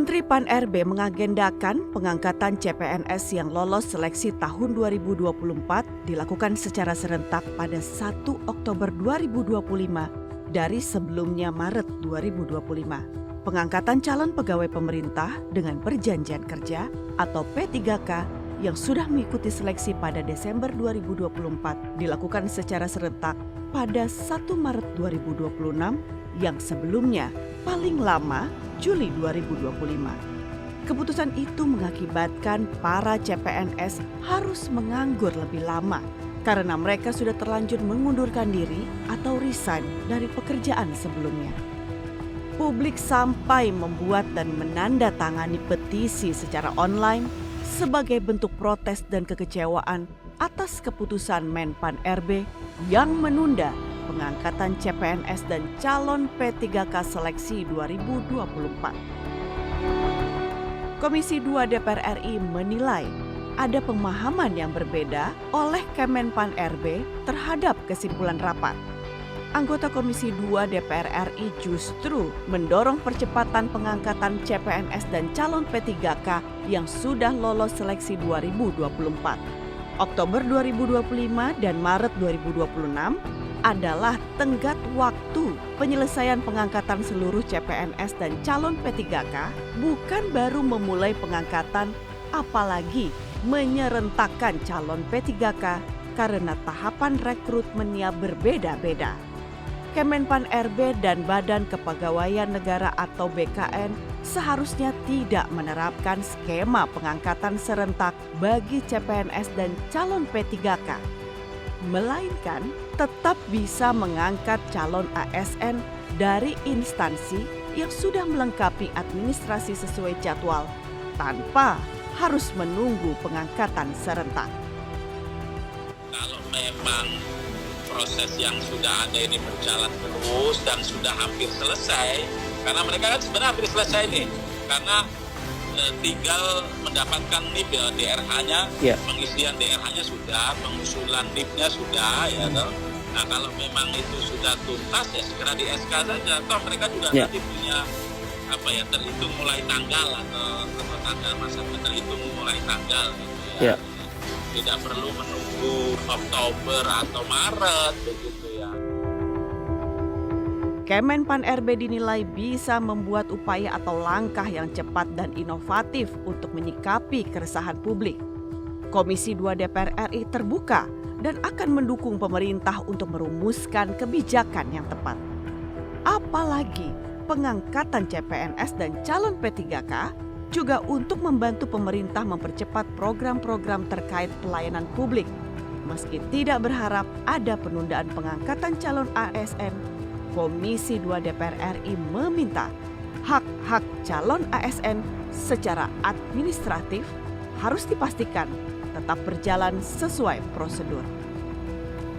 Menteri Pan-RB mengagendakan pengangkatan CPNS yang lolos seleksi tahun 2024 dilakukan secara serentak pada 1 Oktober 2025 dari sebelumnya Maret 2025. Pengangkatan calon pegawai pemerintah dengan perjanjian kerja atau P3K yang sudah mengikuti seleksi pada Desember 2024 dilakukan secara serentak pada 1 Maret 2026 yang sebelumnya paling lama Juli 2025. Keputusan itu mengakibatkan para CPNS harus menganggur lebih lama karena mereka sudah terlanjur mengundurkan diri atau resign dari pekerjaan sebelumnya. Publik sampai membuat dan menandatangani petisi secara online sebagai bentuk protes dan kekecewaan atas keputusan Menpan-RB yang menunda pengangkatan CPNS dan calon P3K seleksi 2024. Komisi 2 DPR RI menilai ada pemahaman yang berbeda oleh Kemenpan-RB terhadap kesimpulan rapat. Anggota Komisi 2 DPR RI justru mendorong percepatan pengangkatan CPNS dan calon P3K yang sudah lolos seleksi 2024. Oktober 2025 dan Maret 2026 adalah tenggat waktu penyelesaian pengangkatan seluruh CPNS dan calon P3K, bukan baru memulai pengangkatan apalagi menyerentakkan calon P3K karena tahapan rekrutmennya berbeda-beda. Kemenpan-RB dan Badan Kepegawaian Negara atau BKN seharusnya tidak menerapkan skema pengangkatan serentak bagi CPNS dan calon P3K, melainkan tetap bisa mengangkat calon ASN dari instansi yang sudah melengkapi administrasi sesuai jadwal tanpa harus menunggu pengangkatan serentak. Kalau memang proses yang sudah ada ini berjalan terus dan sudah hampir selesai, karena mereka kan sebenarnya hampir selesai nih, karena tinggal mendapatkan NIP ya, DRH-nya, pengisian DRH-nya sudah, pengusulan NIP-nya sudah, ya toh. Nah kalau memang itu sudah tuntas ya segera di SK saja. Toh mereka juga nanti punya terhitung mulai tanggal atau tanggal masa terhitung mulai tanggal gitu ya. Tidak perlu menunggu Oktober atau Maret begitu ya. Kemenpan-RB dinilai bisa membuat upaya atau langkah yang cepat dan inovatif untuk menyikapi keresahan publik. Komisi 2 DPR RI terbuka dan akan mendukung pemerintah untuk merumuskan kebijakan yang tepat. Apalagi pengangkatan CPNS dan calon P3K juga untuk membantu pemerintah mempercepat program-program terkait pelayanan publik. Meski tidak berharap ada penundaan pengangkatan calon ASN, Komisi 2 DPR RI meminta hak-hak calon ASN secara administratif harus dipastikan tetap berjalan sesuai prosedur.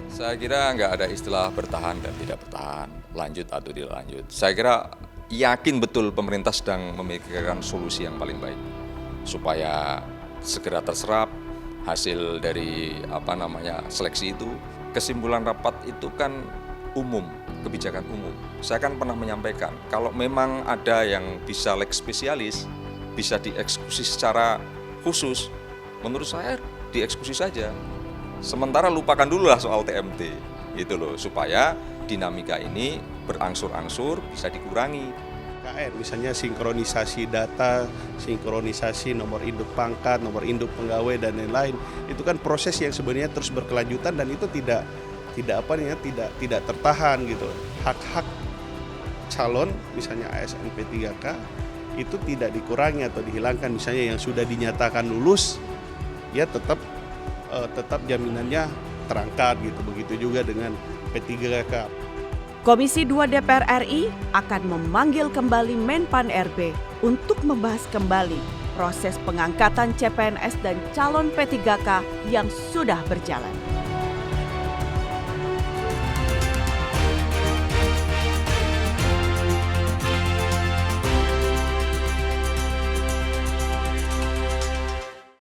Saya kira nggak ada istilah bertahan dan tidak bertahan, lanjut atau tidak lanjut. Saya kira yakin betul pemerintah sedang memikirkan solusi yang paling baik supaya segera terserap hasil dari seleksi itu. Kesimpulan rapat itu kan umum, kebijakan umum. Saya kan pernah menyampaikan kalau memang ada yang bisa leg spesialis, bisa dieksekusi secara khusus, menurut saya dieksekusi saja. Sementara lupakan dulu lah soal TMT, gitu loh, supaya dinamika ini berangsur-angsur bisa dikurangi. KN, misalnya sinkronisasi data, sinkronisasi nomor induk pangkat, nomor induk pegawai dan lain-lain, itu kan proses yang sebenarnya terus berkelanjutan dan itu tidak tertahan gitu. Hak-hak calon misalnya ASN P3K itu tidak dikurangi atau dihilangkan, misalnya yang sudah dinyatakan lulus ya tetap jaminannya terangkat gitu. Begitu juga dengan P3K. Komisi 2 DPR RI akan memanggil kembali Menpan-RB untuk membahas kembali proses pengangkatan CPNS dan calon P3K yang sudah berjalan.